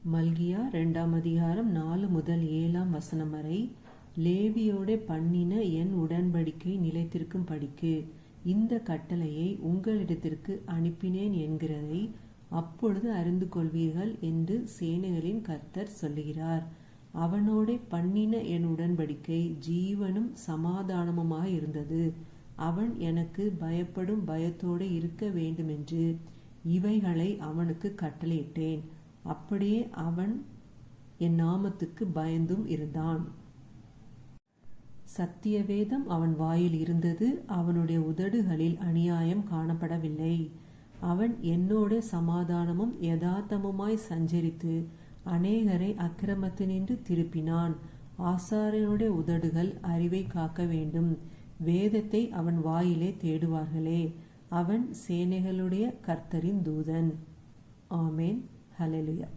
மல்கியா 2ஆம் அதிகாரம் 4 முதல் 7ஆம் வசனம் வரை. லேவியோடே பண்ணின என் உடன்படிக்கை நிலைத்திருக்கும் படிக்கு இந்த கட்டளையை உங்களிடத்திற்கு அனுப்பினேன் என்கிறதை அப்பொழுது அறிந்து கொள்வீர்கள் என்று சேனைகளின் கர்த்தர் சொல்லுகிறார். அவனோடே பண்ணின என் உடன்படிக்கை ஜீவனும் சமாதானமுமாய் இருந்தது. அவன் எனக்கு பயப்படும் பயத்தோடு இருக்க வேண்டுமென்று இவைகளை அவனுக்கு கட்டளையிட்டேன். அப்படியே அவன் என் நாமத்துக்கு பயந்தும் இருந்தான். சத்தியவேதம் அவன் வாயில் இருந்தது. அவனுடைய உதடுகளில் அநியாயம் காணப்படவில்லை. அவன் என்னோட சமாதானமும் யதார்த்தமுமாய் சஞ்சரித்து அநேகரை அக்கிரமத்தினின்று திருப்பினான். ஆசாரியனுடைய உதடுகள் அறிவை காக்க வேண்டும். வேதத்தை அவன் வாயிலே தேடுவார்களே. அவன் சேனைகளுடைய கர்த்தரின் தூதன். ஆமேன். ஹல்லேலூயா.